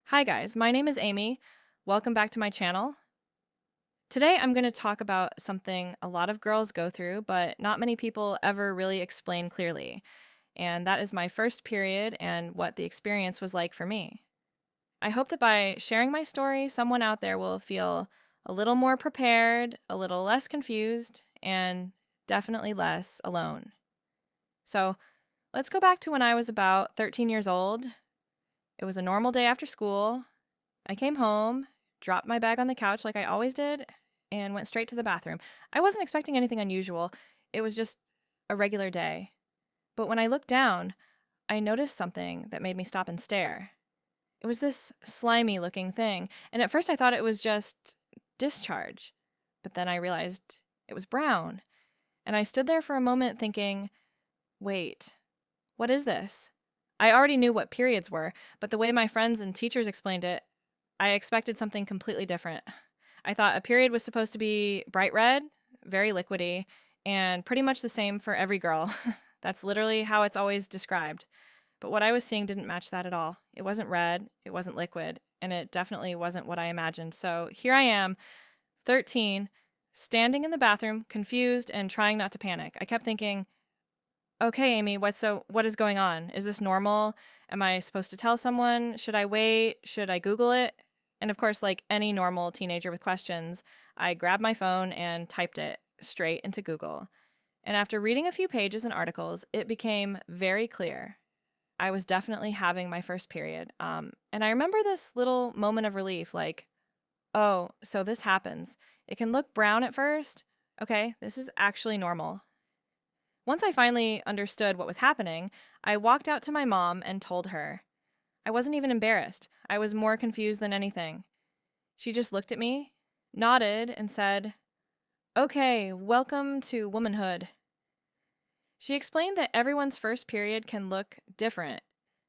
Hi guys, my name is Amy. Welcome back to my channel. Today I'm going to talk about something a lot of girls go through, but not many people ever really explain clearly. And that is my first period and what the experience was like for me. I hope that by sharing my story, someone out there will feel a little more prepared, a little less confused, and definitely less alone. So let's go back to when I was about 13 years old. It was a normal day after school. I came home, dropped my bag on the couch like I always did, and went straight to the bathroom. I wasn't expecting anything unusual. It was just a regular day. But when I looked down, I noticed something that made me stop and stare. It was this slimy looking thing, and at first I thought it was just discharge. But then I realized it was brown, and I stood there for a moment thinking, wait, what is this? I already knew what periods were, but the way my friends and teachers explained it, I expected something completely different. I thought a period was supposed to be bright red, very liquidy, and pretty much the same for every girl. That's literally how it's always described. But what I was seeing didn't match that at all. It wasn't red, it wasn't liquid, and it definitely wasn't what I imagined. So here I am, 13, standing in the bathroom, confused and trying not to panic. I kept thinking, okay, Amy, what is going on? Is this normal? Am I supposed to tell someone? Should I wait? Should I Google it? And of course, like any normal teenager with questions, I grabbed my phone and typed it straight into Google. And after reading a few pages and articles, it became very clear. I was definitely having my first period. And I remember this little moment of relief like, oh, so this happens. It can look brown at first. Okay, this is actually normal. Once I finally understood what was happening, I walked out to my mom and told her. I wasn't even embarrassed. I was more confused than anything. She just looked at me, nodded, and said, "Okay, welcome to womanhood." She explained that everyone's first period can look different.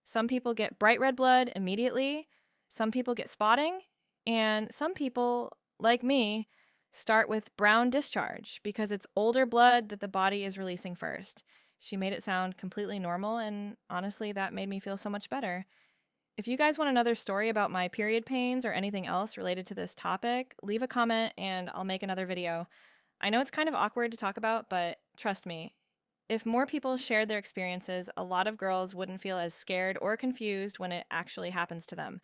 Some people get bright red blood immediately, some people get spotting, and some people, like me, start with brown discharge because it's older blood that the body is releasing first. She made it sound completely normal, and honestly, that made me feel so much better. If you guys want another story about my period pains or anything else related to this topic, leave a comment and I'll make another video. I know it's kind of awkward to talk about, but trust me, if more people shared their experiences, a lot of girls wouldn't feel as scared or confused when it actually happens to them.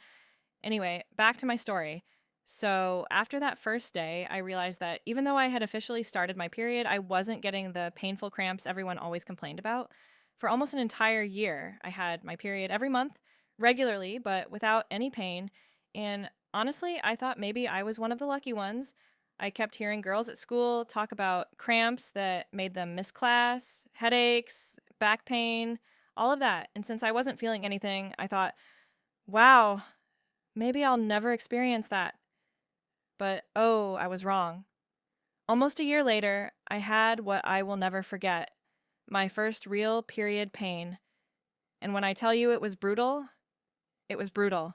Anyway, back to my story. So, after that first day, I realized that even though I had officially started my period, I wasn't getting the painful cramps everyone always complained about. For almost an entire year, I had my period every month, regularly, but without any pain. And honestly, I thought maybe I was one of the lucky ones. I kept hearing girls at school talk about cramps that made them miss class, headaches, back pain, all of that. And since I wasn't feeling anything, I thought, wow, maybe I'll never experience that. But oh, I was wrong. Almost a year later, I had what I will never forget, my first real period pain. And when I tell you it was brutal, it was brutal.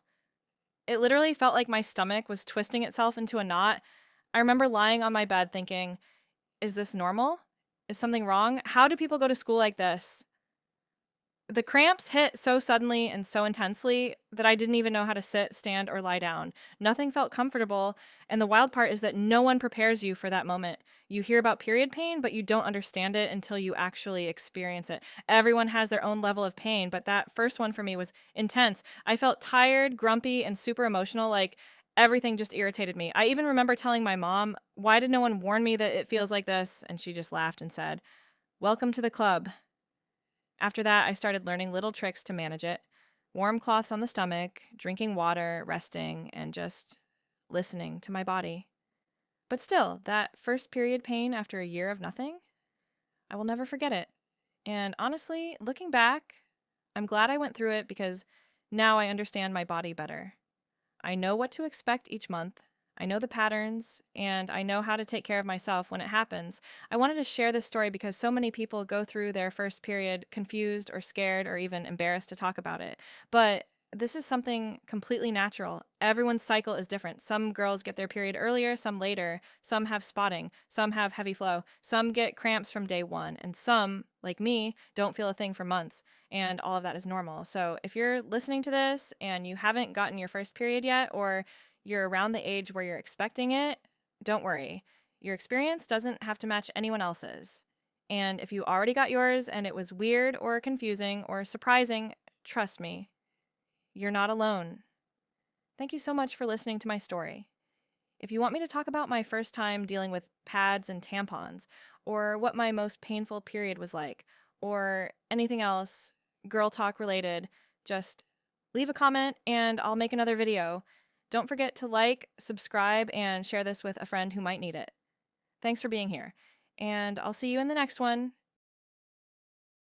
It literally felt like my stomach was twisting itself into a knot. I remember lying on my bed thinking, is this normal? Is something wrong? How do people go to school like this? The cramps hit so suddenly and so intensely that I didn't even know how to sit, stand, or lie down. Nothing felt comfortable, and the wild part is that no one prepares you for that moment. You hear about period pain, but you don't understand it until you actually experience it. Everyone has their own level of pain, but that first one for me was intense. I felt tired, grumpy, and super emotional, like everything just irritated me. I even remember telling my mom, "Why did no one warn me that it feels like this?" And she just laughed and said, "Welcome to the club." After that, I started learning little tricks to manage it: warm cloths on the stomach, drinking water, resting, and just listening to my body. But still, that first period pain after a year of nothing, I will never forget it. And honestly, looking back, I'm glad I went through it because now I understand my body better. I know what to expect each month. I know the patterns, and I know how to take care of myself when it happens. I wanted to share this story because so many people go through their first period confused or scared or even embarrassed to talk about it. But this is something completely natural. Everyone's cycle is different. Some girls get their period earlier, some later. Some have spotting, some have heavy flow, some get cramps from day one, and some, like me, don't feel a thing for months. And all of that is normal. So if you're listening to this and you haven't gotten your first period yet, or you're around the age where you're expecting it, don't worry. Your experience doesn't have to match anyone else's. And if you already got yours and it was weird or confusing or surprising, trust me, you're not alone. Thank you so much for listening to my story. If you want me to talk about my first time dealing with pads and tampons, or what my most painful period was like, or anything else girl talk related, just leave a comment and I'll make another video. Don't forget to like, subscribe, and share this with a friend who might need it. Thanks for being here, and I'll see you in the next one.